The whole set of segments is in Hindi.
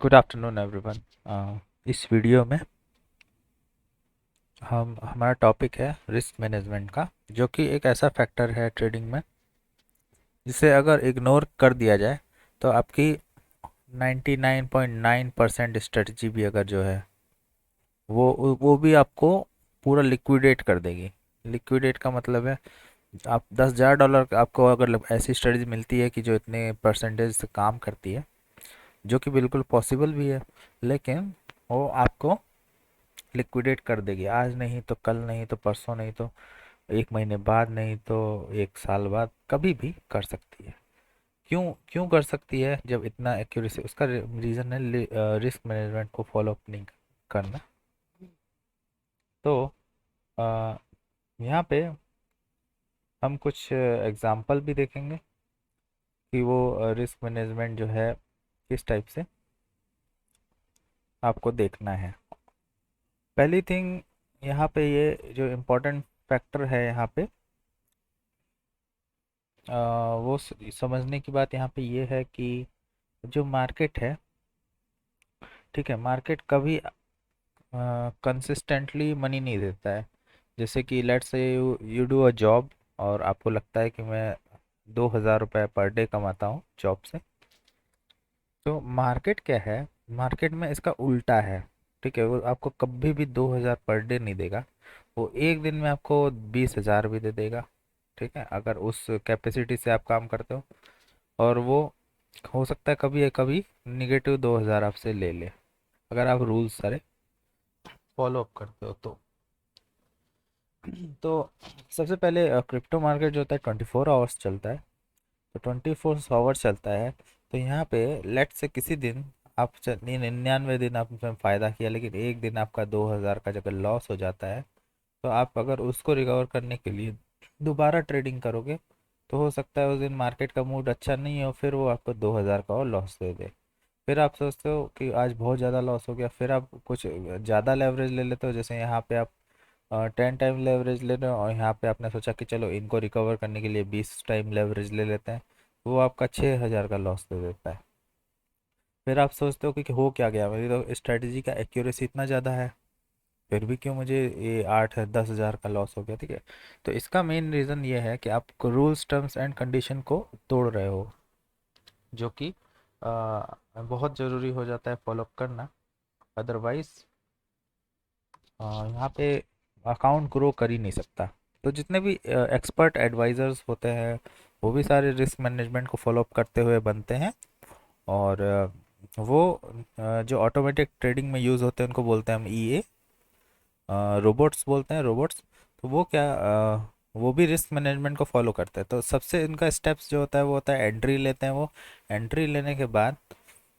Good afternoon everyone. इस वीडियो में हम हमारा टॉपिक है रिस्क मैनेजमेंट का, जो कि एक ऐसा फैक्टर है ट्रेडिंग में जिसे अगर इग्नोर कर दिया जाए तो आपकी 99.9% स्ट्रेटजी भी अगर जो है वो भी आपको पूरा लिक्विडेट कर देगी। लिक्विडेट का मतलब है आप $10,000 आपको अगर ऐसी स्ट्रेटजी मिलती है कि जो इतने परसेंटेज से काम करती है, जो कि बिल्कुल पॉसिबल भी है, लेकिन वो आपको लिक्विडेट कर देगी। आज नहीं तो कल, नहीं तो परसों, नहीं तो एक महीने बाद, नहीं तो एक साल बाद, कभी भी कर सकती है। क्यों क्यों कर सकती है जब इतना एक्यूरेसी? उसका रीज़न है रिस्क मैनेजमेंट को फॉलो अप नहीं करना। तो अ, यहाँ पे हम कुछ एग्जाम्पल भी देखेंगे कि वो रिस्क मैनेजमेंट जो है किस टाइप से आपको देखना है। पहली थिंग यहाँ पे, ये जो इम्पोर्टेंट फैक्टर है यहाँ पे, वो समझने की बात यहाँ पे ये है कि जो मार्केट है, ठीक है, मार्केट कभी कंसिस्टेंटली मनी नहीं देता है। जैसे कि let's say you do a job और आपको लगता है कि मैं 2,000 रुपये पर डे कमाता हूँ जॉब से। तो मार्केट क्या है, मार्केट में इसका उल्टा है। ठीक है, वो आपको कभी भी 2,000 पर डे नहीं देगा। वो एक दिन में आपको 20,000 भी दे देगा। ठीक है, अगर उस कैपेसिटी से आप काम करते हो। और वो हो सकता है कभी कभी निगेटिव 2,000 आपसे ले ले, अगर आप रूल्स सारे फॉलो अप करते हो तो सबसे पहले क्रिप्टो मार्केट जो होता है 24 आवर्स चलता है। तो 24 आवर्स चलता है। तो यहाँ पे लेट से किसी दिन आप 99 दिन आपने फ़ायदा किया, लेकिन एक दिन आपका 2,000 का जगह लॉस हो जाता है। तो आप अगर उसको रिकवर करने के लिए दोबारा ट्रेडिंग करोगे, तो हो सकता है उस दिन मार्केट का मूड अच्छा नहीं हो, फिर वो आपको 2,000 का और लॉस दे दे। फिर आप सोचते हो कि आज बहुत ज़्यादा लॉस हो गया, फिर आप कुछ ज़्यादा लेवरेज ले लेते हो। जैसे यहाँ पे आप 10 टाइम लेवरेज ले रहे हो और यहाँ पे आपने सोचा कि चलो इनको रिकवर करने के लिए 20 टाइम लेवरेज ले लेते हैं। वो आपका 6,000 का लॉस दे देता है। फिर आप सोचते हो कि हो क्या गया, मेरी तो स्ट्रेटजी का एक्यूरेसी इतना ज़्यादा है, फिर भी क्यों मुझे ये 8-10 हज़ार का लॉस हो गया। ठीक है, तो इसका मेन रीज़न ये है कि आप रूल्स टर्म्स एंड कंडीशन को तोड़ रहे हो, जो कि बहुत ज़रूरी हो जाता है फॉलो करना। अदरवाइज यहाँ पे अकाउंट ग्रो कर ही नहीं सकता। तो जितने भी एक्सपर्ट एडवाइजर्स होते हैं, वो भी सारे रिस्क मैनेजमेंट को फॉलो अप करते हुए बनते हैं। और वो जो ऑटोमेटिक ट्रेडिंग में यूज़ होते हैं उनको बोलते हैं हम ईए, रोबोट्स बोलते हैं, रोबोट्स। तो वो क्या, वो भी रिस्क मैनेजमेंट को फॉलो करते हैं। तो सबसे इनका स्टेप्स जो होता है वो होता है एंट्री लेते हैं वो। एंट्री लेने के बाद,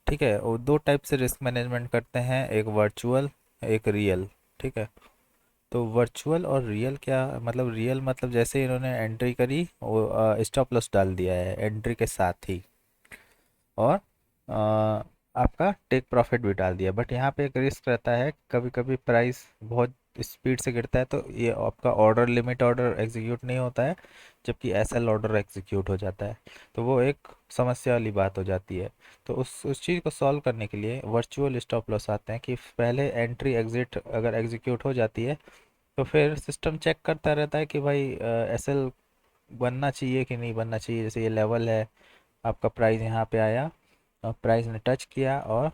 ठीक है, वो दो टाइप से रिस्क मैनेजमेंट करते हैं, एक वर्चुअल, एक रियल। ठीक है, तो वर्चुअल और रियल क्या मतलब, रियल मतलब जैसे इन्होंने एंट्री करी वो स्टॉप लॉस डाल दिया है एंट्री के साथ ही, और आपका टेक प्रॉफिट भी डाल दिया। बट यहाँ पे एक रिस्क रहता है, कभी कभी प्राइस बहुत स्पीड से गिरता है तो ये आपका ऑर्डर, लिमिट ऑर्डर एग्जीक्यूट नहीं होता है, जबकि एसएल ऑर्डर एग्जीक्यूट हो जाता है। तो वो एक समस्या वाली बात हो जाती है। तो उस चीज़ को सॉल्व करने के लिए वर्चुअल स्टॉप लॉस आते हैं कि पहले एंट्री एग्जिट अगर एग्जीक्यूट हो जाती है, तो फिर सिस्टम चेक करता रहता है कि भाई एसएल बनना चाहिए कि नहीं बनना चाहिए। जैसे ये लेवल है, आपका प्राइस यहाँ पे आया और प्राइस ने टच किया, और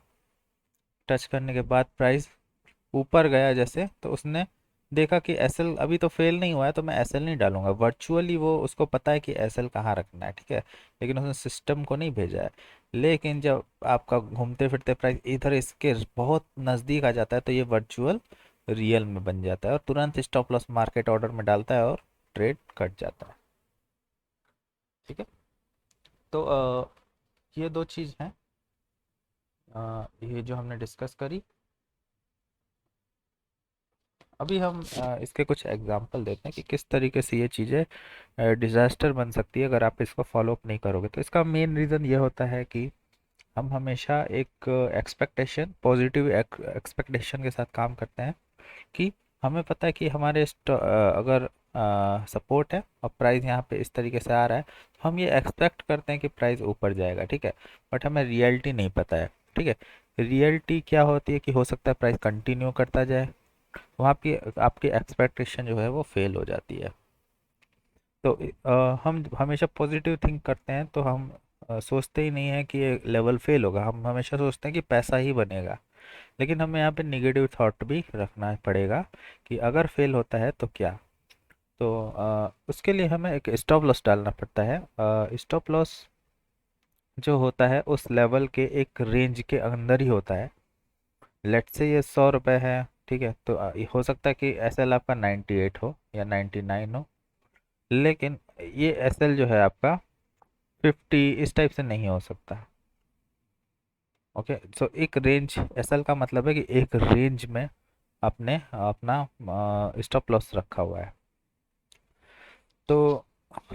टच करने के बाद प्राइस ऊपर गया जैसे, तो उसने देखा कि एसएल अभी तो फेल नहीं हुआ है, तो मैं एसएल नहीं डालूंगा। वर्चुअली वो उसको पता है कि एसएल कहाँ रखना है, ठीक है, लेकिन उसने सिस्टम को नहीं भेजा है। लेकिन जब आपका घूमते फिरते प्राइस इधर इसके बहुत नज़दीक आ जाता है, तो ये वर्चुअल रियल में बन जाता है और तुरंत स्टॉप लॉस मार्केट ऑर्डर में डालता है और ट्रेड कट जाता है। ठीक है, तो ये दो चीज़ हैं, ये जो हमने डिस्कस करी। अभी हम इसके कुछ एग्जांपल देते हैं कि किस तरीके से ये चीज़ें डिज़ास्टर बन सकती है अगर आप इसको फॉलो अप नहीं करोगे। तो इसका मेन रीज़न ये होता है कि हम हमेशा एक एक्सपेक्टेशन, पॉजिटिव एक्सपेक्टेशन के साथ काम करते हैं कि हमें पता है कि हमारे अगर सपोर्ट है और प्राइस यहाँ पे इस तरीके से आ रहा है, तो हम ये एक्सपेक्ट करते हैं कि प्राइस ऊपर जाएगा। ठीक है, बट हमें रियलिटी नहीं पता है। ठीक है, रियलिटी क्या होती है कि हो सकता है प्राइस कंटिन्यू करता जाए, वहाँ आपकी आपकी एक्सपेक्टेशन जो है वो फेल हो जाती है। तो हम हमेशा पॉजिटिव थिंक करते हैं, तो हम सोचते ही नहीं है कि ये लेवल फेल होगा, हम हमेशा सोचते हैं कि पैसा ही बनेगा। लेकिन हमें यहाँ पे निगेटिव थॉट भी रखना पड़ेगा कि अगर फेल होता है तो क्या। तो उसके लिए हमें एक स्टॉप लॉस डालना पड़ता है। स्टॉप लॉस जो होता है उस लेवल के एक रेंज के अंदर ही होता है। लेट्स से ये 100 रुपये है, ठीक है, तो ये हो सकता है कि एस एल आपका 98 हो या 99 हो, लेकिन ये एस एल जो है आपका 50 इस टाइप से नहीं हो सकता। ओके, सो एक रेंज, एस एल का मतलब है कि एक रेंज में आपने अपना स्टॉप लॉस रखा हुआ है। तो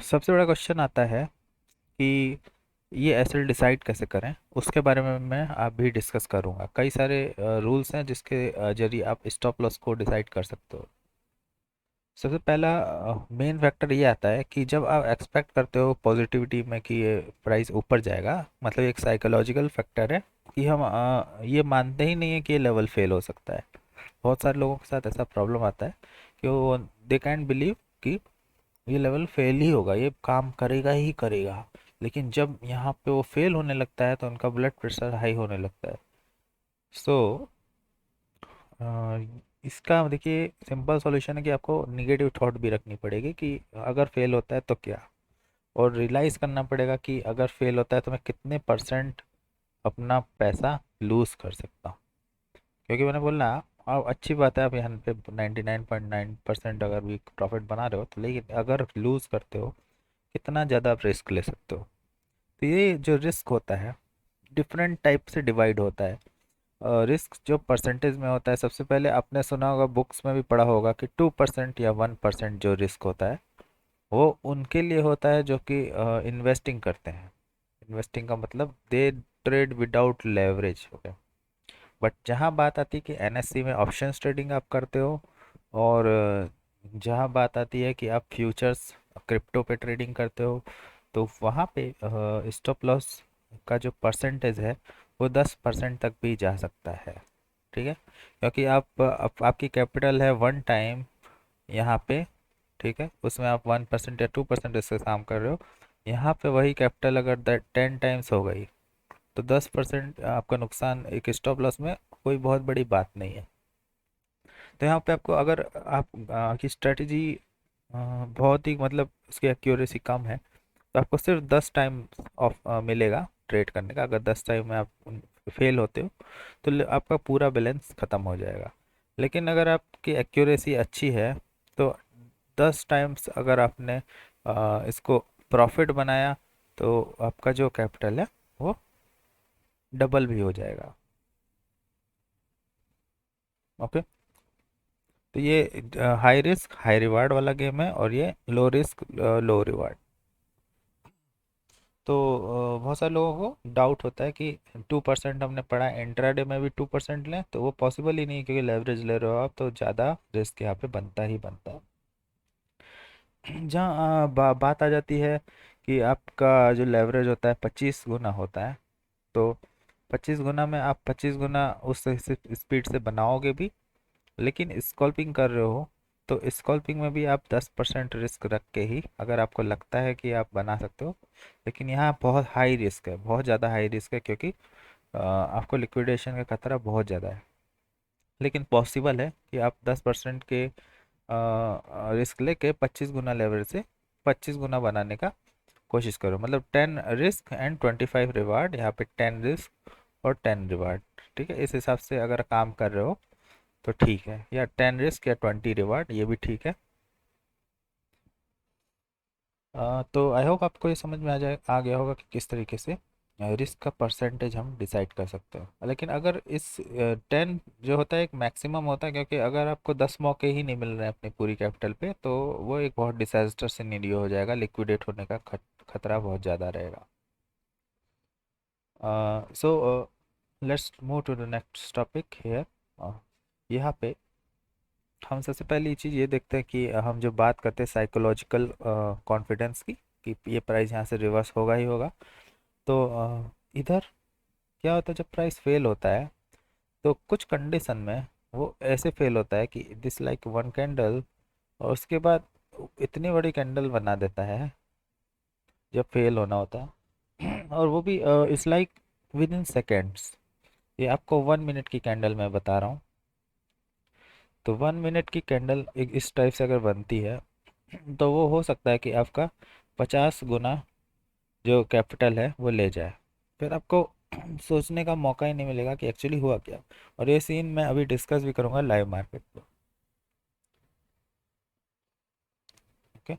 सबसे बड़ा क्वेश्चन आता है कि ये एसएल डिसाइड कैसे करें, उसके बारे में मैं आप भी डिस्कस करूंगा। कई सारे रूल्स हैं जिसके जरिए आप स्टॉप लॉस को डिसाइड कर सकते हो। सबसे पहला मेन फैक्टर ये आता है कि जब आप एक्सपेक्ट करते हो पॉजिटिविटी में कि ये प्राइस ऊपर जाएगा, मतलब एक साइकोलॉजिकल फैक्टर है कि हम ये मानते ही नहीं है कि ये लेवल फेल हो सकता है। बहुत सारे लोगों के साथ ऐसा प्रॉब्लम आता है कि वो दे कैंट बिलीव कि ये लेवल फेल ही होगा, ये काम करेगा ही करेगा। लेकिन जब यहाँ पे वो फेल होने लगता है तो उनका ब्लड प्रेशर हाई होने लगता है। सो इसका देखिए सिंपल सॉल्यूशन है कि आपको निगेटिव थॉट भी रखनी पड़ेगी कि अगर फेल होता है तो क्या, और रियलाइज़ करना पड़ेगा कि अगर फेल होता है तो मैं कितने परसेंट अपना पैसा लूज़ कर सकता हूँ। क्योंकि मैंने बोला, अब अच्छी बात है आप यहाँ पे 99.9% अगर भी प्रॉफिट बना रहे हो, तो लेकिन अगर लूज़ करते हो कितना ज़्यादा आप रिस्क ले सकते हो। तो ये जो रिस्क होता है डिफरेंट टाइप से डिवाइड होता है। रिस्क जो परसेंटेज में होता है, सबसे पहले आपने सुना होगा, बुक्स में भी पढ़ा होगा कि 2% या 1% जो रिस्क होता है वो उनके लिए होता है जो कि इन्वेस्टिंग करते हैं। इन्वेस्टिंग का मतलब दे trade without leverage. Okay, but जहाँ बात आती है कि एनएससी में ऑप्शंस ट्रेडिंग आप करते हो, और जहाँ बात आती है कि आप फ्यूचर्स क्रिप्टो पे ट्रेडिंग करते हो, तो वहाँ पे स्टॉप लॉस का जो परसेंटेज है वो 10% तक भी जा सकता है। ठीक है, क्योंकि आपकी कैपिटल है 1 टाइम यहाँ पे, ठीक है, उसमें आप 1% या 2% इससे काम कर रहे हो। यहाँ पे वही कैपिटल अगर 10 टाइम्स हो गई तो 10% आपका नुकसान एक स्टॉप लॉस में कोई बहुत बड़ी बात नहीं है। तो यहाँ पे आपको, अगर आप की स्ट्रेटजी बहुत ही मतलब उसकी एक्यूरेसी कम है, तो आपको सिर्फ 10 टाइम ऑफ मिलेगा ट्रेड करने का। अगर 10 टाइम में आप फेल होते हो तो आपका पूरा बैलेंस ख़त्म हो जाएगा। लेकिन अगर आपकी एक्यूरेसी अच्छी है तो 10 टाइम्स अगर आपने इसको प्रॉफिट बनाया तो आपका जो कैपिटल है वो डबल भी हो जाएगा। ओके, तो ये हाई रिस्क हाई रिवार्ड वाला गेम है, और ये लो रिस्क लो रिवार्ड। तो बहुत सारे लोगों को डाउट होता है कि 2% हमने पढ़ा, इंट्राडे में भी 2% लें, तो वो पॉसिबल ही नहीं है क्योंकि लेवरेज ले रहे हो आप, तो ज़्यादा रिस्क यहाँ पे बनता ही बनता है। जहाँ बात आ जाती है कि आपका जो लेवरेज होता है 25 गुना होता है, तो 25 गुना में आप 25 गुना उस स्पीड से बनाओगे भी, लेकिन स्कॉल्पिंग कर रहे हो तो स्कॉल्पिंग में भी आप 10% रिस्क रख के ही अगर आपको लगता है कि आप बना सकते हो। लेकिन यहाँ बहुत हाई रिस्क है, बहुत ज़्यादा हाई रिस्क है, क्योंकि आपको लिक्विडेशन का खतरा बहुत ज़्यादा है। लेकिन पॉसिबल है कि आप 10% के रिस्क लेके 25 गुना लेवल से 25 गुना बनाने का कोशिश करो। मतलब 10 रिस्क एंड 25 रिवार्ड, यहाँ पे 10 रिस्क और 10 रिवार्ड। ठीक है, इस हिसाब से अगर काम कर रहे हो तो ठीक है, या 10 रिस्क या 20 रिवार्ड, ये भी ठीक है। तो आई होप आपको ये समझ में आ गया होगा कि किस तरीके से रिस्क का परसेंटेज हम डिसाइड कर सकते हैं। लेकिन अगर इस 10 जो होता है एक मैक्सिमम होता है, क्योंकि अगर आपको 10 मौके ही नहीं मिल रहे हैं अपनी पूरी कैपिटल पे, तो वो एक बहुत डिजास्टर सिनेरियो हो जाएगा, लिक्विडेट होने का खतरा बहुत ज़्यादा रहेगा। So let's move to the next topic here. यहाँ पे हम सबसे पहली चीज़ ये देखते हैं कि हम जो बात करते हैं साइकोलॉजिकल कॉन्फिडेंस की, कि ये प्राइस यहाँ से रिवर्स होगा ही होगा। तो इधर क्या होता है जब प्राइस फेल होता है, तो कुछ कंडीशन में वो ऐसे फेल होता है कि दिस लाइक वन कैंडल, और उसके बाद इतनी बड़ी कैंडल बना देता है जब फेल होना होता है। और वो भी it's like with in seconds. ये आपको 1 मिनट की कैंडल मैं बता रहा हूँ। तो 1 मिनट की कैंडल एक इस टाइप से अगर बनती है, तो वो हो सकता है कि आपका 50 गुना जो कैपिटल है वो ले जाए। फिर आपको सोचने का मौका ही नहीं मिलेगा कि एक्चुअली हुआ क्या। और ये सीन मैं अभी डिस्कस भी करूँगा लाइव मार्केट पे। Okay.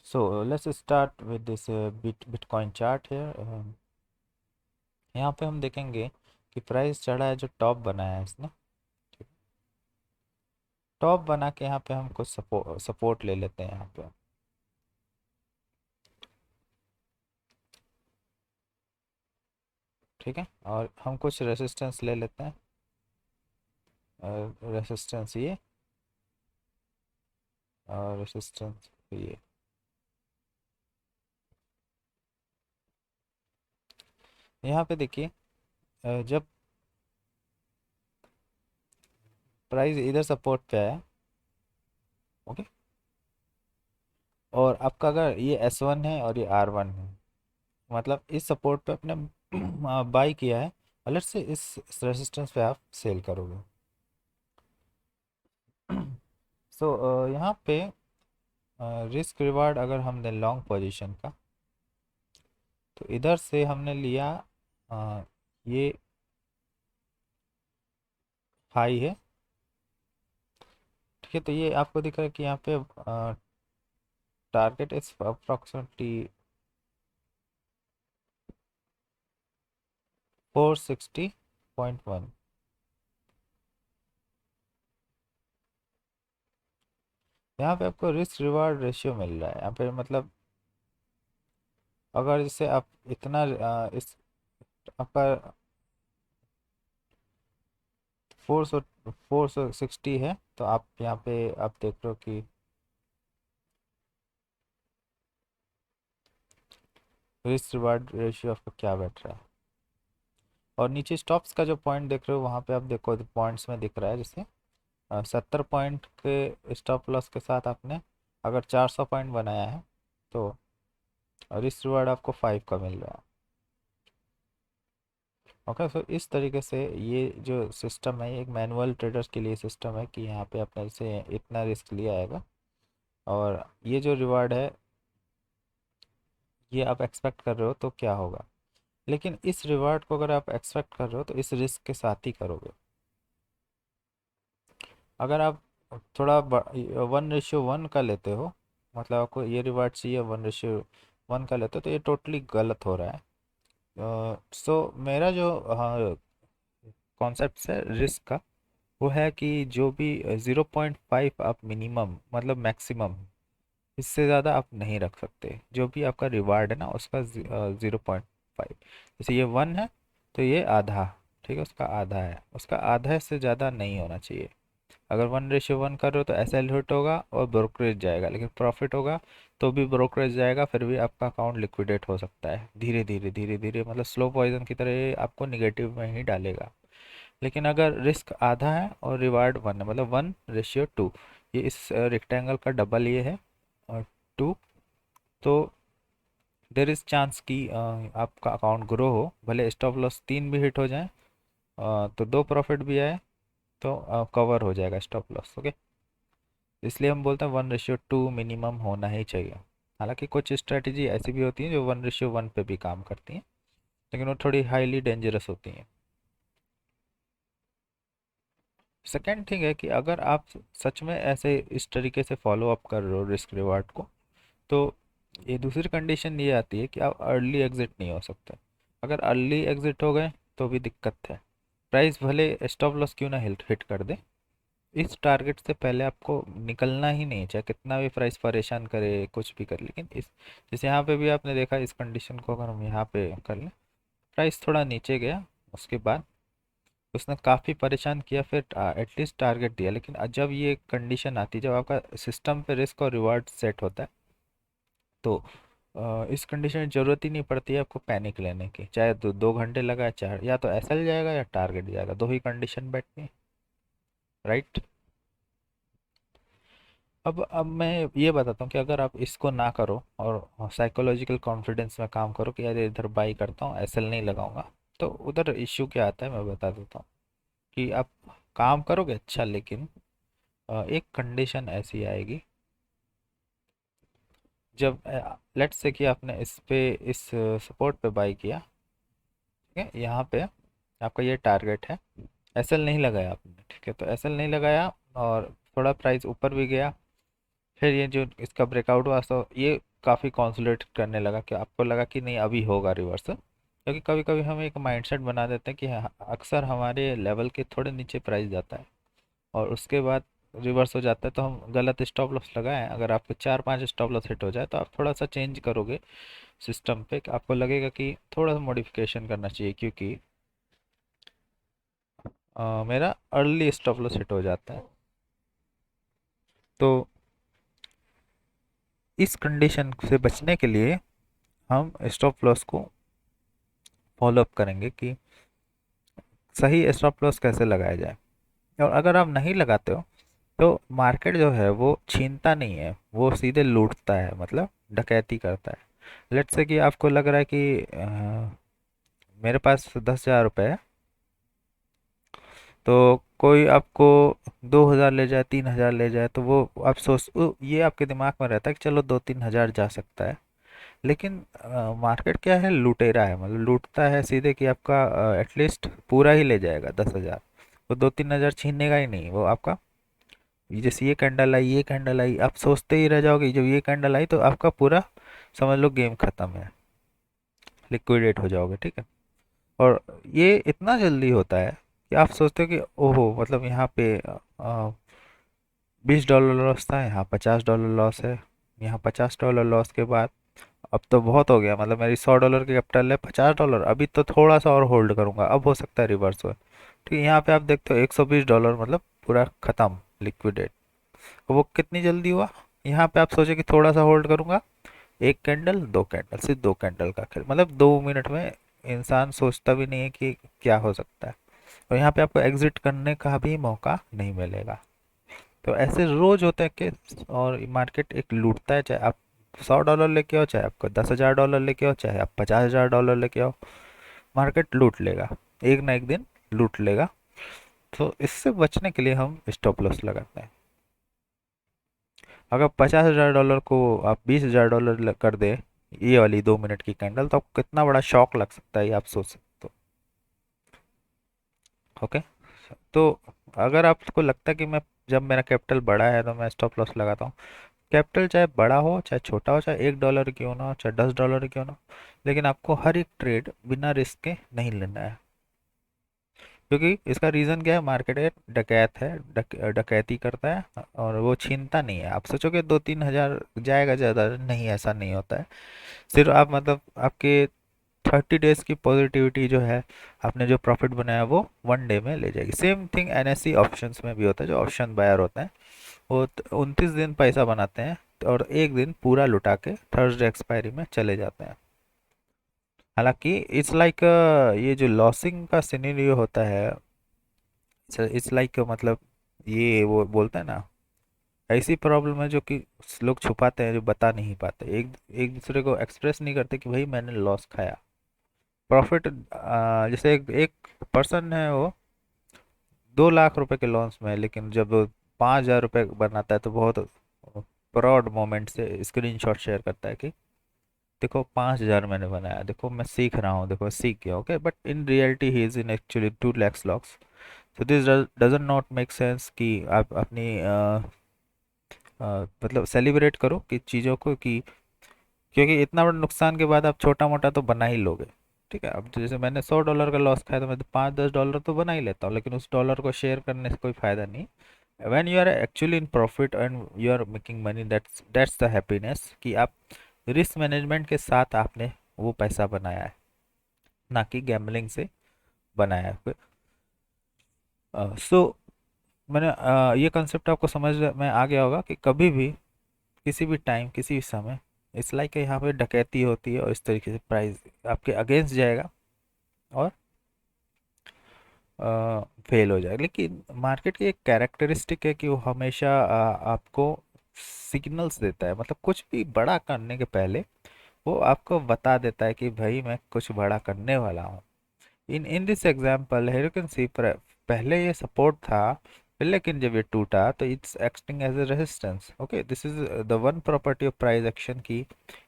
So let's start with this bitcoin chart है। यहाँ पे हम देखेंगे कि प्राइस चढ़ा है, जो टॉप बनाया है इसने। टॉप बना के यहाँ पे हम कुछ सपोर्ट ले लेते हैं यहाँ पे। ठीक है, और हम कुछ रेसिस्टेंस ले लेते हैं। रेसिस्टेंस ये, और रेसिस्टेंस ये। यहाँ पे देखिए, जब प्राइस इधर सपोर्ट पे आया, ओके, और आपका अगर ये S1 है और ये R1 है, मतलब इस सपोर्ट पे अपने बाई किया है, अलग से इस रेसिस्टेंस पे आप सेल करोगे। सो यहाँ पे रिस्क रिवार्ड अगर हमने लॉन्ग पोजीशन का, तो इधर से हमने लिया ये हाई है। ठीक है, तो ये आपको दिख रहा है कि यहाँ पे टारगेट इज अप्रोक्सीमेटली 460.1। यहाँ पे आपको रिस्क रिवार्ड रेशियो मिल रहा है यहाँ पे, मतलब अगर जैसे आप इतना इस आपका 460 है, तो आप यहाँ पे आप देख रहे हो कि रिस्क रिवार्ड रेशियो आपका क्या बैठ रहा है। और नीचे स्टॉप्स का जो पॉइंट देख रहे हो, वहाँ पे आप देखो पॉइंट्स में दिख रहा है, जैसे 70 पॉइंट के स्टॉप लॉस के साथ आपने अगर 400 पॉइंट बनाया है, तो रिस्क रिवार्ड आपको 5 का मिल रहा है। ओके, सो इस तरीके से ये जो सिस्टम है, ये एक मैनुअल ट्रेडर्स के लिए सिस्टम है कि यहाँ पे अपने से इतना रिस्क लिया आएगा, और ये जो रिवार्ड है ये आप एक्सपेक्ट कर रहे हो तो क्या होगा। लेकिन इस रिवार्ड को अगर आप एक्सपेक्ट कर रहे हो तो इस रिस्क के साथ ही करोगे। अगर आप थोड़ा 1:1 का लेते हो, मतलब आपको ये रिवार्ड चाहिए 1:1 का लेते हो, तो ये टोटली गलत हो रहा है। सो मेरा जो कॉन्सेप्ट है रिस्क का, वो है कि जो भी 0.5 आप मिनिमम मतलब मैक्सिमम, इससे ज़्यादा आप नहीं रख सकते। जो भी आपका रिवार्ड है ना, उसका 0.5, जैसे ये 1 है तो ये आधा, ठीक है, उसका आधा है, उसका आधा से ज़्यादा नहीं होना चाहिए। अगर 1:1 कर रहे हो तो SL हिट होगा और ब्रोकरेज जाएगा, लेकिन प्रॉफिट होगा तो भी ब्रोकरेज जाएगा, फिर भी आपका अकाउंट लिक्विडेट हो सकता है धीरे धीरे धीरे धीरे, मतलब स्लो पॉइजन की तरह ये आपको निगेटिव में ही डालेगा। लेकिन अगर रिस्क आधा है और रिवार्ड 1 है, मतलब 1:2, ये इस रेक्टेंगल का डबल ये है, और 2, तो देर इज़ चांस कि आपका अकाउंट ग्रो हो, भले स्टॉप लॉस 3 भी हिट हो जाए, तो 2 प्रॉफिट भी आए, तो कवर हो जाएगा स्टॉप लॉस। ओके, इसलिए हम बोलते हैं 1:2 मिनिमम होना ही चाहिए। हालांकि कुछ स्ट्रेटजी ऐसी भी होती हैं जो 1:1 पे भी काम करती हैं, लेकिन वो थोड़ी हाईली डेंजरस होती हैं। सेकेंड थिंग है कि अगर आप सच में ऐसे इस तरीके से फॉलो अप कर रहे हो रिस्क रिवार्ड को, तो ये दूसरी कंडीशन ये आती है कि आप अर्ली एग्जिट नहीं हो सकते। अगर अर्ली एग्जिट हो गए तो भी दिक्कत है। प्राइस भले स्टॉप लॉस क्यों ना हिट हिट कर दे, इस टारगेट से पहले आपको निकलना ही नहीं, चाहे कितना भी प्राइस परेशान करे कुछ भी करे। लेकिन इस, जैसे यहाँ पे भी आपने देखा, इस कंडीशन को अगर हम यहाँ पे कर लें, प्राइस थोड़ा नीचे गया, उसके बाद उसने काफ़ी परेशान किया, फिर एटलीस्ट टारगेट दिया। लेकिन जब ये कंडीशन आती है, जब आपका सिस्टम पे रिस्क और रिवार्ड सेट होता है, तो इस कंडीशन में ज़रूरत ही नहीं पड़ती है आपको पैनिक लेने की, चाहे 2 घंटे लगा, चाहे या तो एसएल जाएगा या टारगेट जाएगा, दो ही कंडीशन बैठती है, राइट। अब मैं ये बताता हूँ कि अगर आप इसको ना करो और साइकोलॉजिकल कॉन्फिडेंस में काम करो कि यार इधर बाई करता हूँ, एसएल नहीं लगाऊंगा, तो उधर इश्यू क्या आता है मैं बता देता हूँ। कि आप काम करोगे अच्छा, लेकिन एक कंडीशन ऐसी आएगी, जब लेट्स से कि आपने इस सपोर्ट पे बाई किया, ठीक है, यहाँ पे आपका ये टारगेट है, एसएल नहीं लगाया आपने, ठीक है, तो एसएल नहीं लगाया और थोड़ा प्राइस ऊपर भी गया, फिर ये जो इसका ब्रेकआउट हुआ तो ये काफ़ी कॉन्सोलिडेट करने लगा, कि आपको लगा कि नहीं अभी होगा रिवर्स, क्योंकि कभी कभी हम एक माइंडसेट बना देते हैं कि अक्सर हमारे लेवल के थोड़े नीचे प्राइस जाता है और उसके बाद रिवर्स हो जाता है, तो हम गलत स्टॉप लॉस लगाएं। अगर आपको 4-5 स्टॉप लॉस हिट हो जाए तो आप थोड़ा सा चेंज करोगे सिस्टम पे, कि आपको लगेगा कि थोड़ा सा मॉडिफिकेशन करना चाहिए, क्योंकि मेरा अर्ली स्टॉप लॉस हिट हो जाता है। तो इस कंडीशन से बचने के लिए हम स्टॉप लॉस को फॉलो अप करेंगे कि सही स्टॉप लॉस कैसे लगाया जाए। और अगर आप नहीं लगाते हो तो मार्केट जो है वो छीनता नहीं है, वो सीधे लूटता है, मतलब डकैती करता है। लेट्स से कि आपको लग रहा है कि मेरे पास 10,000 रुपये है, तो कोई आपको 2,000 ले जाए, 3,000 ले जाए, तो वो आप ये आपके दिमाग में रहता है कि चलो 2-3 हज़ार जा सकता है। लेकिन मार्केट क्या है, लुटेरा है, मतलब लूटता है सीधे, कि आपका एटलीस्ट पूरा ही ले जाएगा 10,000, वो 2-3 हज़ार छीनेगा ही नहीं, वो आपका ये जैसे ये कैंडल आई, ये कैंडल आई, आप सोचते ही रह जाओगे, जब ये कैंडल आई तो आपका पूरा समझ लो गेम खत्म है, लिक्विडेट हो जाओगे, ठीक है। और ये इतना जल्दी होता है कि आप सोचते हो कि ओहो, मतलब यहाँ पे $20 लॉस था, यहाँ $50 लॉस है, यहाँ $50 लॉस के बाद अब तो बहुत हो गया, मतलब मेरी $100 की कैपिटल है, $50, अभी तो थोड़ा सा और होल्ड करूंगा, अब हो सकता है रिवर्स हो। ठीक है, यहाँ पे आप देखते हो $120, मतलब पूरा खत्म, लिक्विडेट। वो कितनी जल्दी हुआ। यहाँ पे आप सोचे कि थोड़ा सा होल्ड करूंगा, एक कैंडल, दो कैंडल, सिर्फ दो कैंडल का खेल, मतलब 2 मिनट में इंसान सोचता भी नहीं है कि क्या हो सकता है। और यहाँ पे आपको एग्जिट करने का भी मौका नहीं मिलेगा। तो ऐसे रोज होते हैं केस, और मार्केट एक लूटता है, चाहे आप $100 लेके आओ, चाहे आपको $10,000 लेके आओ, चाहे आप $50,000 लेके आओ, मार्केट लूट लेगा, एक ना एक दिन लूट लेगा। तो इससे बचने के लिए हम स्टॉप लॉस लगाते हैं। अगर $50,000 को आप $20,000 कर दे, ये वाली 2 मिनट की कैंडल, तो आपको कितना बड़ा शॉक लग सकता है ये आप सोच सकते हो। ओके। तो अगर आपको लगता है कि मैं, जब मेरा कैपिटल बड़ा है तो मैं स्टॉप लॉस लगाता हूँ, कैपिटल चाहे बड़ा हो चाहे छोटा हो, चाहे $1 क्यों ना हो, चाहे $10 क्यों ना हो, लेकिन आपको हर एक ट्रेड बिना रिस्क के नहीं लेना है। क्योंकि इसका रीज़न क्या है, मार्केट एक डकैत है, डकैती करता है और वो छीनता नहीं है। आप सोचोगे 2-3 हज़ार जाएगा ज़्यादा, नहीं, ऐसा नहीं होता है। सिर्फ आप, मतलब आपके 30 डेज की पॉजिटिविटी जो है, आपने जो प्रॉफिट बनाया वो 1 डे में ले जाएगी। सेम थिंग एनएससी ऑप्शंस में भी होता है, जो ऑप्शन बायर होते हैं वो 29 दिन पैसा बनाते हैं और एक दिन पूरा लुटा के थर्सडे एक्सपायरी में चले जाते हैं। हालांकि इट्स लाइक, ये जो लॉसिंग का सिनेरियो होता है, इट्स लाइक, मतलब ये वो बोलते हैं ना, ऐसी प्रॉब्लम है जो कि लोग छुपाते हैं, जो बता नहीं पाते, एक एक दूसरे को एक्सप्रेस नहीं करते कि भाई मैंने लॉस खाया। प्रॉफिट, जैसे एक पर्सन है, वो 2 लाख रुपए के लॉस में है, लेकिन जब 5,000 रुपये बनाता है तो बहुत प्राउड मोमेंट से स्क्रीनशॉट शेयर करता है कि देखो 5,000 मैंने बनाया, देखो मैं सीख रहा हूँ, देखो सीख गया, okay. But in reality he is in actually 2 lakhs loss. So this dozen not make sense कि आप अपनी मतलब सेलिब्रेट करो कि चीज़ों को, कि क्योंकि इतना बड़ा नुकसान के बाद आप छोटा मोटा तो बना ही लोगे। ठीक है, अब जैसे मैंने $100 का लॉस खाया, तो मैं तो 5-10 डॉलर तो बना ही लेता हूँ, लेकिन उस डॉलर को शेयर करने से कोई फायदा नहीं। When you are actually in profit and you are making money, that's the happiness, कि आप रिस्क मैनेजमेंट के साथ आपने वो पैसा बनाया है, ना कि गैम्बलिंग से बनाया है। सो मैंने ये कंसेप्ट आपको समझ में आ गया होगा कि कभी भी, किसी भी टाइम, किसी भी समय इस लाइक यहाँ पे डकैती होती है और इस तरीके से प्राइस आपके अगेंस्ट जाएगा और फेल हो जाएगा। लेकिन मार्केट की एक कैरेक्टरिस्टिक है कि वो हमेशा आपको सिग्नल्स देता है, मतलब कुछ भी बड़ा करने के पहले वो आपको बता देता है कि भाई मैं कुछ बड़ा करने वाला हूँ। इन दिस एग्जाम्पल है, यू कैन सी पहले ये सपोर्ट था, फिर लेकिन जब ये टूटा तो it's acting as a resistance. Okay, this is the one property of price action की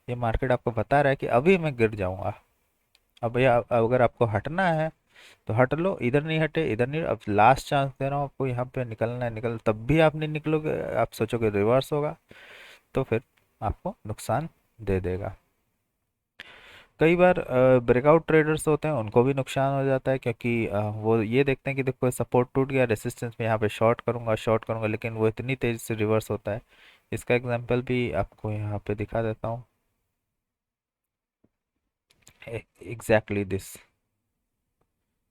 ये मार्केट आपको बता रहा है कि अभी मैं गिर जाऊंगा। अब भैया अगर आपको हटना है तो हट लो, इधर नहीं हटे इधर नहीं, अब लास्ट चांस दे रहा हूँ आपको, यहाँ पे निकलना है निकल, तब भी आप नहीं निकलोगे, आप सोचोगे रिवर्स होगा, तो फिर आपको नुकसान दे देगा। कई बार ब्रेकआउट ट्रेडर्स होते हैं उनको भी नुकसान हो जाता है, क्योंकि वो ये देखते हैं कि देखो सपोर्ट टूट गया, रेसिस्टेंस में यहाँ पे शॉर्ट करूंगा, लेकिन वो इतनी तेज़ी से रिवर्स होता है। इसका एग्जांपल भी आपको यहाँ पे दिखा देता हूँ। एग्जैक्टली दिस,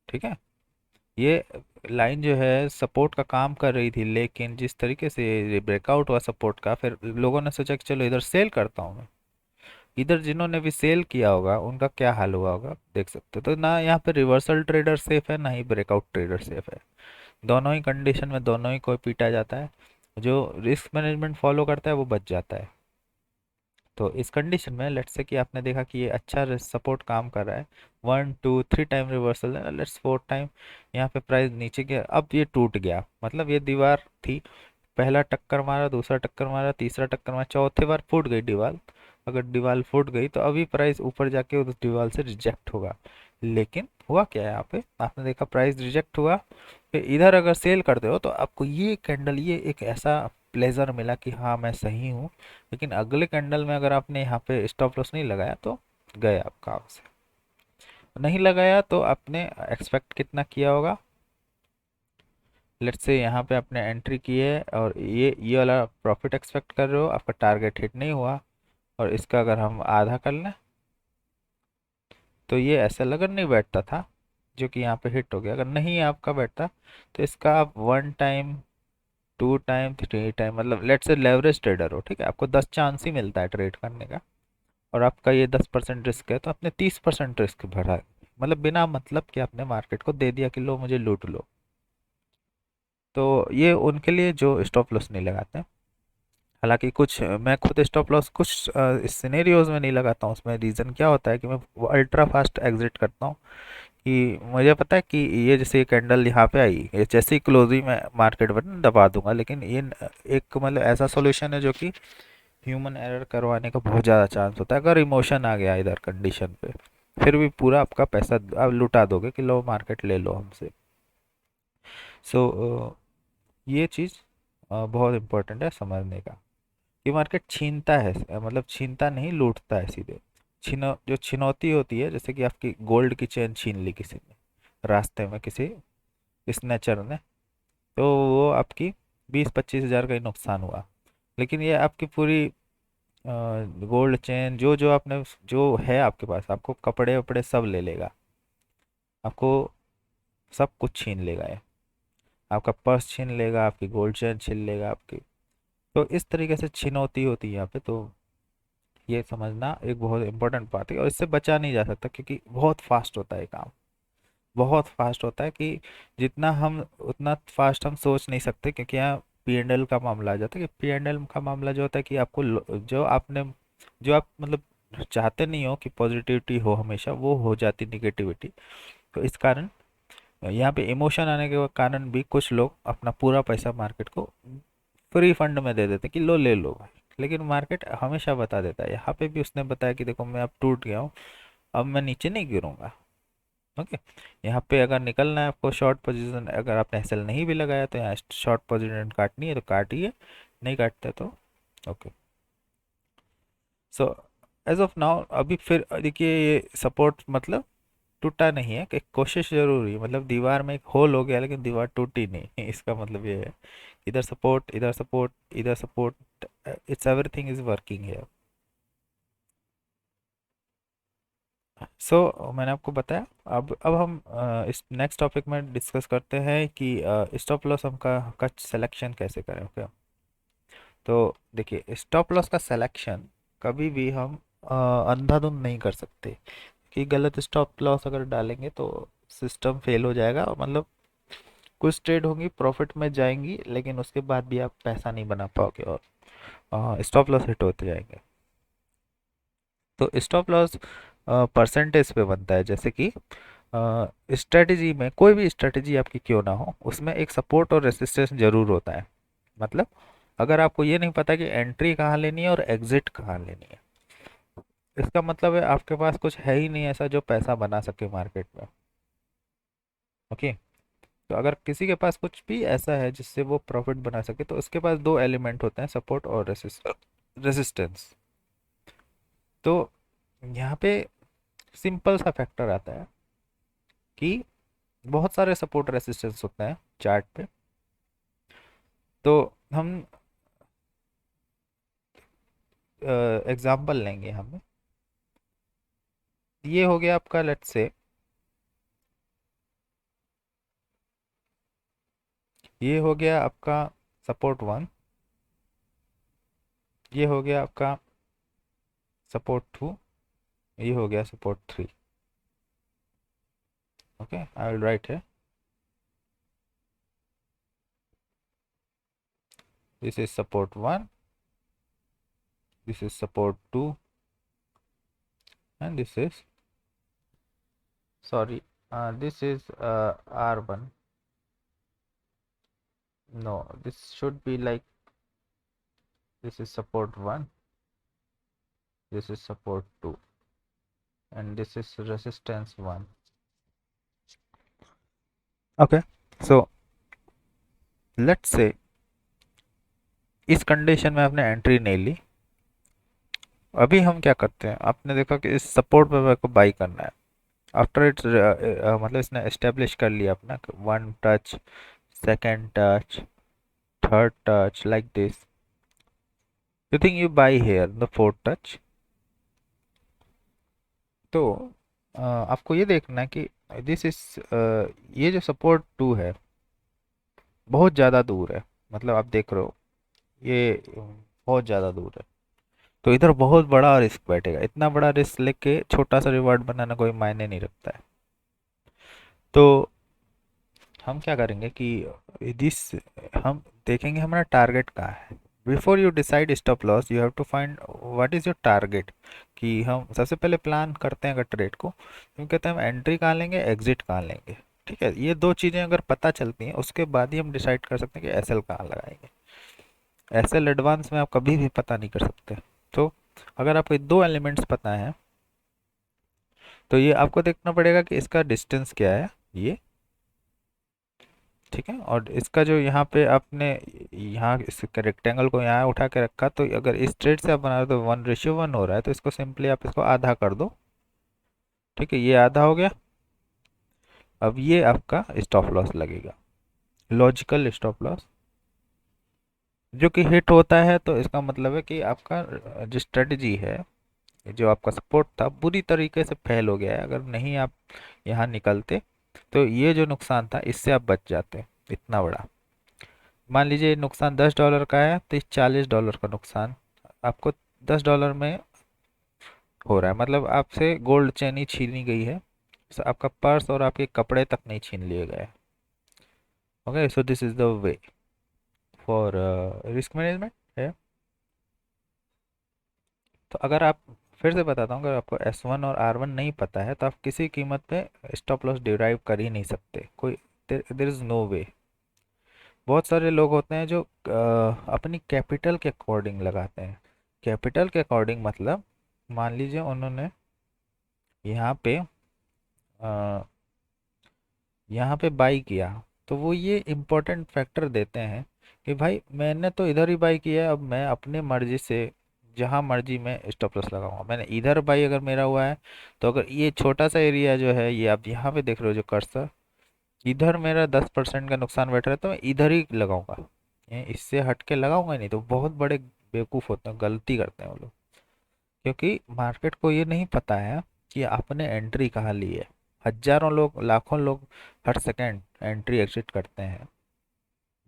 ठीक है, ये लाइन जो है सपोर्ट का काम कर रही थी, लेकिन जिस तरीके से ब्रेकआउट हुआ सपोर्ट का, फिर लोगों ने सोचा कि चलो इधर सेल करता हूँ मैं। इधर जिन्होंने भी सेल किया होगा उनका क्या हाल हुआ होगा आप देख सकते हो। तो ना यहाँ पे रिवर्सल ट्रेडर सेफ है, ना ही ब्रेकआउट ट्रेडर सेफ है। दोनों ही कंडीशन में दोनों ही को पीटा जाता है। जो रिस्क मैनेजमेंट फॉलो करता है वो बच जाता है। तो इस कंडीशन में लेट्स से कि आपने देखा कि ये अच्छा सपोर्ट काम कर रहा है, 1 2 3 टाइम रिवर्सल है, लेट्स 4 टाइम यहाँ पे प्राइस नीचे गया, अब ये टूट गया, मतलब ये दीवार थी, पहला टक्कर मारा, दूसरा टक्कर मारा, तीसरा टक्कर मारा, चौथे बार फूट गई दीवार। अगर दीवार फूट गई तो अभी प्राइस ऊपर जाके उस दीवार से रिजेक्ट होगा। लेकिन हुआ क्या है यहाँ पे, आपने देखा प्राइस रिजेक्ट हुआ, फिर इधर अगर सेल करते हो तो आपको ये कैंडल, ये एक ऐसा प्लेजर मिला कि हाँ मैं सही हूँ। लेकिन अगले कैंडल में अगर आपने यहाँ पे स्टॉप लॉस नहीं लगाया तो गए आप काम से। नहीं लगाया तो आपने एक्सपेक्ट कितना किया होगा, लेट्स से यहाँ पे आपने एंट्री की है और ये वाला प्रॉफिट एक्सपेक्ट कर रहे हो, आपका टारगेट हिट नहीं हुआ, और इसका अगर हम आधा कर लें तो ये ऐसा लगन नहीं बैठता था, जो कि यहाँ पे हिट हो गया। अगर नहीं आपका बैठता तो इसका आप 1 टाइम 2 टाइम 3 टाइम, मतलब लेट्स से लेवरेज ट्रेडर हो, ठीक है, आपको 10 चांस ही मिलता है ट्रेड करने का, और आपका ये 10% रिस्क है, तो आपने 30% रिस्क भरा, मतलब बिना मतलब कि आपने मार्केट को दे दिया कि लो मुझे लूट लो। तो ये उनके लिए जो स्टॉप लॉस नहीं लगाते हैं। हालांकि कुछ मैं खुद स्टॉप लॉस कुछ सिनेरियोज में नहीं लगाता हूँ, उसमें रीज़न क्या होता है कि मैं अल्ट्रा फास्ट एग्जिट करता हूँ, कि मुझे पता है कि ये जैसे कैंडल यहाँ पे आई, ये जैसे ही क्लोज हुई मैं मार्केट बटन दबा दूंगा, लेकिन ये एक मतलब ऐसा सॉल्यूशन है जो कि ह्यूमन एरर करवाने का बहुत ज़्यादा चांस होता है। अगर इमोशन आ गया इधर कंडीशन पे, फिर भी पूरा आपका पैसा आप लुटा दोगे कि लो मार्केट ले लो हमसे। सो ये चीज़ बहुत इंपॉर्टेंट है समझने का, कि मार्केट छीनता है, मतलब छीनता नहीं लूटता है सीधे। जो छिनौती होती है, जैसे कि आपकी गोल्ड की चेन छीन ली किसी ने रास्ते में, किसी स्नैचर ने, तो वो आपकी 20 25 हज़ार का ही नुकसान हुआ। लेकिन ये आपकी पूरी गोल्ड चेन जो जो आपने जो है आपके पास, आपको कपड़े वपड़े सब ले लेगा, आपको सब कुछ छीन लेगा ये, आपका पर्स छीन लेगा, आपकी गोल्ड चेन छीन लेगा आपकी। तो इस तरीके से छिनौती होती है यहाँ पे। तो ये समझना एक बहुत इंपॉर्टेंट बात है, और इससे बचा नहीं जा सकता, क्योंकि बहुत फास्ट होता है काम, बहुत फास्ट होता है, कि जितना हम उतना फास्ट हम सोच नहीं सकते, क्योंकि यहाँ P&L का मामला आ जाता है। कि P&L का मामला जो होता है कि आपको जो आपने जो आप मतलब चाहते नहीं हो कि पॉजिटिविटी हो, हमेशा वो हो जाती निगेटिविटी। तो इस कारण यहाँ पे इमोशन आने के कारण भी कुछ लोग अपना पूरा पैसा मार्केट को फ्री फंड में दे देते हैं कि लो ले लो भाई। लेकिन मार्केट हमेशा बता देता है, यहाँ पे भी उसने बताया कि देखो मैं अब टूट गया हूँ, अब मैं नीचे नहीं गिरूंगा। ओके, यहाँ पे अगर निकलना है आपको शॉर्ट पोजीशन, अगर आपने एसएल नहीं भी लगाया तो यहाँ शॉर्ट पोजीशन काटनी है तो काटिए, नहीं काटते तो okay. So as of now अभी फिर देखिए ये सपोर्ट मतलब टूटा नहीं है, कि कोशिश जरूर हुई, मतलब दीवार में एक होल हो गया लेकिन दीवार टूटी नहीं इसका मतलब ये है, इधर सपोर्ट इधर सपोर्ट इधर support, it's everything is working है। सो मैंने आपको बताया। अब हम इस नेक्स्ट टॉपिक में डिस्कस करते हैं कि स्टॉप लॉस हम का सिलेक्शन कैसे करें। ओके, तो देखिए स्टॉप लॉस का सिलेक्शन कभी भी हम अंधाधुंध नहीं कर सकते कि गलत स्टॉप लॉस अगर डालेंगे तो सिस्टम फेल हो जाएगा, और मतलब कुछ ट्रेड होंगी प्रॉफिट में जाएंगी, लेकिन उसके बाद भी आप पैसा नहीं बना पाओगे और स्टॉप लॉस हिट होते जाएंगे। तो स्टॉप लॉस परसेंटेज पे बनता है, जैसे कि स्ट्रेटजी में, कोई भी स्ट्रेटजी आपकी क्यों ना हो, उसमें एक सपोर्ट और रेसिस्टेंस जरूर होता है। मतलब अगर आपको ये नहीं पता कि एंट्री कहाँ लेनी है और एग्जिट कहाँ लेनी है, इसका मतलब है आपके पास कुछ है ही नहीं ऐसा जो पैसा बना सके मार्केट में। ओके। तो अगर किसी के पास कुछ भी ऐसा है जिससे वो प्रॉफिट बना सके, तो उसके पास दो एलिमेंट होते हैं, सपोर्ट और रेसिस्टेंस। तो यहाँ पे सिंपल सा फैक्टर आता है कि बहुत सारे सपोर्ट रेसिस्टेंस होते हैं चार्ट पे। तो हम एग्जांपल लेंगे, हम ये हो गया आपका, लेट्स से ये हो गया आपका सपोर्ट वन, ये हो गया आपका सपोर्ट टू, ये हो गया support three. Okay, I will write है, this is support one, this is support 2, and this is, sorry, this is R1. No, this should be like, this is support 1, this is support 2, and this is resistance 1. Okay, so let's say इस कंडीशन में आपने एंट्री नहीं ली। अभी हम क्या करते हैं, आपने देखा कि इस सपोर्ट पे मेरे को बाई करना है। आफ्टर इट्स मतलब इसने एस्टेब्लिश कर लिया अपना one touch, second touch, third touch, like this. You think you buy here the fourth touch? तो आपको ये देखना है कि दिस इज, ये जो सपोर्ट टू है बहुत ज़्यादा दूर है, मतलब आप देख रहे हो ये बहुत ज़्यादा दूर है। तो इधर बहुत बड़ा रिस्क बैठेगा, इतना बड़ा रिस्क लेके छोटा सा रिवार्ड बनाना कोई मायने नहीं रखता है। तो हम क्या करेंगे कि दिस, हम देखेंगे हमारा टारगेट कहाँ है। Before you decide stop loss you have to find what is your target. कि हम सबसे पहले प्लान करते हैं अगर ट्रेड को, हम कहते हैं हम एंट्री कहाँ लेंगे, एग्जिट कहाँ लेंगे। ठीक है, ये दो चीज़ें अगर पता चलती हैं उसके बाद ही हम डिसाइड कर सकते हैं कि एसएल कहाँ लगाएंगे। एसएल एडवांस में आप कभी भी पता नहीं कर सकते। तो अगर आपको दो एलिमेंट्स पता है तो ये आपको देखना पड़ेगा कि इसका डिस्टेंस क्या है ये। ठीक है, और इसका जो यहाँ पे आपने यहाँ इस रेक्टेंगल को यहाँ उठा के रखा, तो अगर इस ट्रेड से आप बना रहे हो तो 1:1 हो रहा है, तो इसको सिंपली आप इसको आधा कर दो। ठीक है, ये आधा हो गया। अब ये आपका स्टॉप लॉस लगेगा, लॉजिकल स्टॉप लॉस, जो कि हिट होता है। तो इसका मतलब है कि आपका जो स्ट्रेटजी है, जो आपका सपोर्ट था बुरी तरीके से फेल हो गया है। अगर नहीं आप यहाँ निकलते तो ये जो नुकसान था इससे आप बच जाते, इतना बड़ा। मान लीजिए नुकसान $10 का है, तो $40 का नुकसान आपको $10 में हो रहा है। मतलब आपसे गोल्ड चेन ही छीनी गई है, आपका पर्स और आपके कपड़े तक नहीं छीन लिए गए। Okay, so this is the way for risk management है। तो अगर आप, फिर से बताता हूँ, अगर आपको S1 और R1 नहीं पता है तो आप किसी कीमत पे स्टॉप लॉस डिराइव कर ही नहीं सकते, कोई, देर इज़ नो वे। बहुत सारे लोग होते हैं जो अपनी कैपिटल के अकॉर्डिंग लगाते हैं। कैपिटल के अकॉर्डिंग मतलब, मान लीजिए उन्होंने यहाँ पे अ, यहाँ पे बाई किया, तो वो ये इम्पोर्टेंट फैक्टर देते हैं कि भाई मैंने तो इधर ही बाई किया है, अब मैं अपने मर्जी से जहाँ मर्जी में स्टॉप लॉस लगाऊंगा। मैंने इधर बाई अगर मेरा हुआ है, तो अगर ये छोटा सा एरिया जो है, ये आप यहाँ पे देख रहे हो जो कर्सर, इधर मेरा 10% का नुकसान बैठ रहा है, तो मैं इधर ही लगाऊंगा, इससे हट के लगाऊंगा ही नहीं। तो बहुत बड़े बेवकूफ़ होते हैं, गलती करते हैं वो लोग, क्योंकि मार्केट को ये नहीं पता है कि आपने एंट्री कहाँ ली है। हजारों लोग, लाखों लोग हर सेकंड एंट्री एग्जिट करते हैं।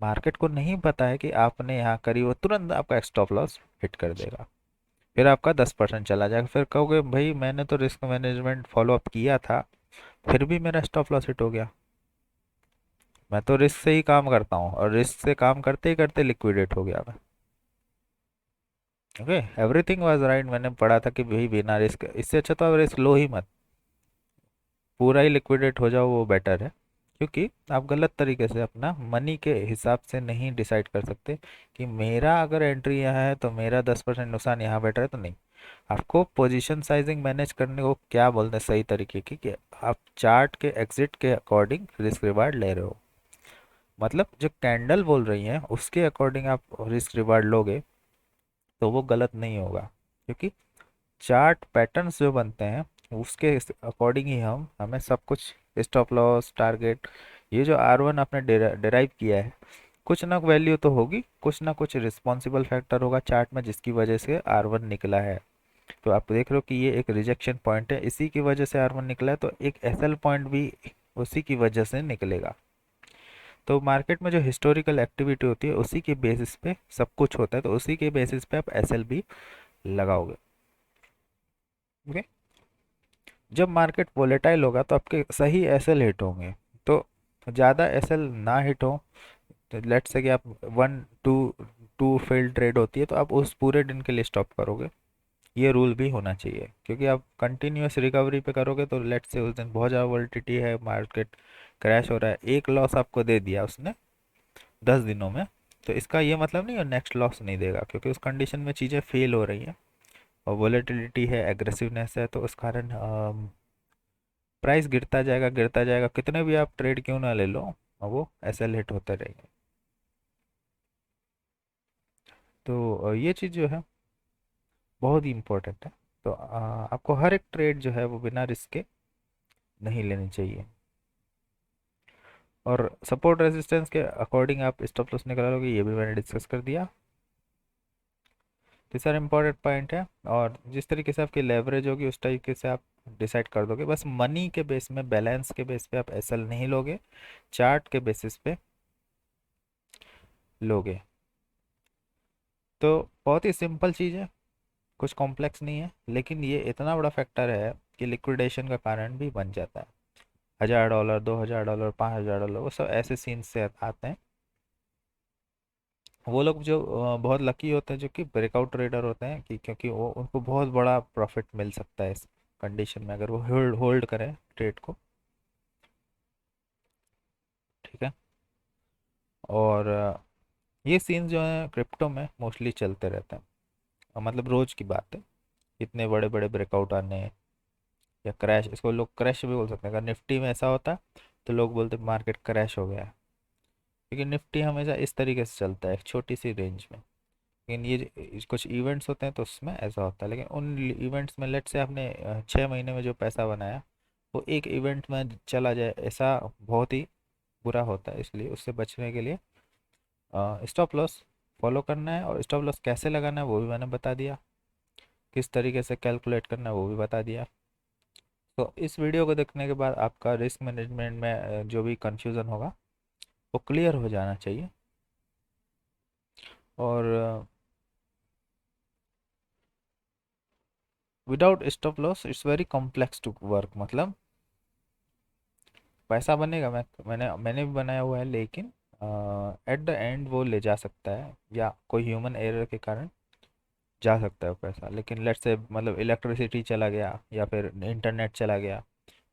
मार्केट को नहीं पता है कि आपने यहाँ करी, वो तुरंत आपका स्टॉप लॉस हिट कर देगा। फिर आपका 10% चला जाएगा, फिर कहोगे भाई मैंने तो रिस्क मैनेजमेंट फॉलो अप किया था, फिर भी मेरा स्टॉप लॉस हिट हो गया। मैं तो रिस्क से ही काम करता हूँ और रिस्क से काम करते ही करते लिक्विडेट हो गया मैं। ओके, एवरीथिंग वाज राइट, मैंने पढ़ा था कि भाई बिना रिस्क, इससे अच्छा तो आप रिस्क लो ही मत, पूरा ही लिक्विडेट हो जाओ वो बेटर है। क्योंकि आप गलत तरीके से अपना मनी के हिसाब से नहीं डिसाइड कर सकते कि मेरा अगर एंट्री यहाँ है तो मेरा 10% नुकसान यहाँ बेटर है, तो नहीं। आपको पोजीशन साइजिंग मैनेज करने को क्या बोलते हैं सही तरीके की, कि आप चार्ट के एग्जिट के अकॉर्डिंग रिस्क रिवार्ड ले रहे हो। मतलब जो कैंडल बोल रही है उसके अकॉर्डिंग आप रिस्क रिवार्ड लोगे तो वो गलत नहीं होगा। क्योंकि चार्ट पैटर्न्स जो बनते हैं उसके अकॉर्डिंग ही हमें सब कुछ, स्टॉप लॉस, टारगेट, ये जो R1 आपने डिराइव किया है, कुछ ना वैल्यू तो होगी, कुछ ना कुछ रिस्पॉन्सिबल फैक्टर होगा चार्ट में जिसकी वजह से R1 निकला है। तो आप देख रहे हो कि ये एक रिजेक्शन पॉइंट है, इसी की वजह से R1 निकला है, तो एक SL पॉइंट भी उसी की वजह से निकलेगा। तो मार्केट में जो हिस्टोरिकल एक्टिविटी होती है उसी के बेसिस पे सब कुछ होता है, तो उसी के बेसिस पे आप SL भी लगाओगे। ओके, जब मार्केट वोलेटाइल होगा तो आपके सही SL हिट होंगे। तो ज़्यादा SL ना हिट हो, तो लेट्स से कि आप one to two failed trade होती है तो आप उस पूरे दिन के लिए स्टॉप करोगे। ये रूल भी होना चाहिए, क्योंकि आप कंटिन्यूस रिकवरी पे करोगे तो लेट्स से उस दिन बहुत ज़्यादा वोलेटिलिटी है, मार्केट क्रैश हो रहा है, एक लॉस आपको दे दिया उसने 10 दिनों में, तो इसका ये मतलब नहीं है नेक्स्ट लॉस नहीं देगा, क्योंकि उस कंडीशन में चीज़ें फेल हो रही हैं और वोलेटिलिटी है, एग्रेसिवनेस है, तो उस कारण प्राइस गिरता जाएगा, कितने भी आप ट्रेड क्यों ना ले लो, वो SL हिट होते रहेंगे। तो ये चीज़ जो है बहुत ही इंपॉर्टेंट है। तो आपको हर एक ट्रेड जो है वो बिना रिस्क के नहीं लेनी चाहिए, और सपोर्ट रेजिस्टेंस के अकॉर्डिंग आप स्टॉप लॉस निकालोगे, ये भी मैंने डिस्कस कर दिया। तो सर इंपॉर्टेंट पॉइंट है, और जिस तरीके से आपकी लेवरेज होगी उस तरीके से आप डिसाइड कर दोगे। बस मनी के बेस में, बैलेंस के बेस पे आप SL नहीं लोगे, चार्ट के बेसिस पे लोगे। तो बहुत ही सिंपल चीज़ है, कुछ कॉम्प्लेक्स नहीं है, लेकिन ये इतना बड़ा फैक्टर है कि लिक्विडेशन का कारण भी बन जाता है। $1000, $2000, $5000, वो सब ऐसे सीन से आते हैं। वो लोग जो बहुत लकी होते हैं, जो कि ब्रेकआउट ट्रेडर होते हैं, कि क्योंकि वो उनको बहुत बड़ा प्रॉफिट मिल सकता है इस कंडीशन में अगर वो होल्ड होल्ड करें ट्रेड को। ठीक है, और ये सीन जो है क्रिप्टो में मोस्टली चलते रहते हैं, मतलब रोज की बात है, इतने बड़े बड़े ब्रेकआउट आने, या क्रैश, इसको लोग क्रैश भी बोल सकते हैं। अगर निफ्टी में ऐसा होता तो लोग बोलते मार्केट क्रैश हो गया है, क्योंकि निफ्टी हमेशा इस तरीके से चलता है एक छोटी सी रेंज में। लेकिन ये कुछ इवेंट्स होते हैं तो उसमें ऐसा होता है, लेकिन उन इवेंट्स में लेट से आपने 6 महीने में जो पैसा बनाया वो एक इवेंट में चला जाए, ऐसा बहुत ही बुरा होता है। इसलिए उससे बचने के लिए स्टॉप लॉस फॉलो करना है, और स्टॉप लॉस कैसे लगाना है वो भी मैंने बता दिया, किस तरीके से कैलकुलेट करना है वो भी बता दिया। तो इस वीडियो को देखने के बाद आपका रिस्क मैनेजमेंट में जो भी कंफ्यूजन होगा वो क्लियर हो जाना चाहिए। और without stop loss it's very complex to work, मतलब पैसा बनेगा, मैंने भी बनाया हुआ है, लेकिन एट द एंड वो ले जा सकता है, या कोई ह्यूमन एरर के कारण जा सकता है वो पैसा। लेकिन लेट्स से मतलब इलेक्ट्रिसिटी चला गया या फिर इंटरनेट चला गया,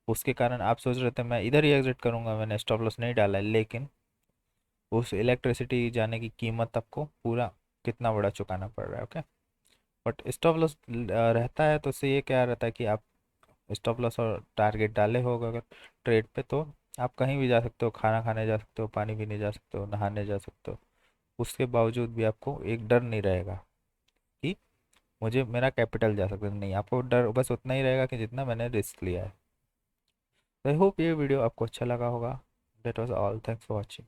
उसके कारण आप सोच रहे थे मैं इधर ही एग्जिट करूंगा, मैंने स्टॉप लॉस नहीं डाला है, लेकिन उस इलेक्ट्रिसिटी जाने की कीमत आपको पूरा कितना बड़ा चुकाना पड़ रहा है। ओके, बट स्टॉप लॉस रहता है तो उससे ये क्या रहता है कि आप स्टॉप लॉस और टारगेट डाले होगा अगर ट्रेड पे, तो आप कहीं भी जा सकते हो, खाना खाने जा सकते हो, पानी पीने जा सकते हो, नहाने जा सकते हो, उसके बावजूद भी आपको एक डर नहीं रहेगा कि मुझे मेरा कैपिटल जा सकता है, नहीं, आपको डर बस उतना ही रहेगा कि जितना मैंने रिस्क लिया है। आई होप ये वीडियो आपको अच्छा लगा होगा। That was all, thanks for watching.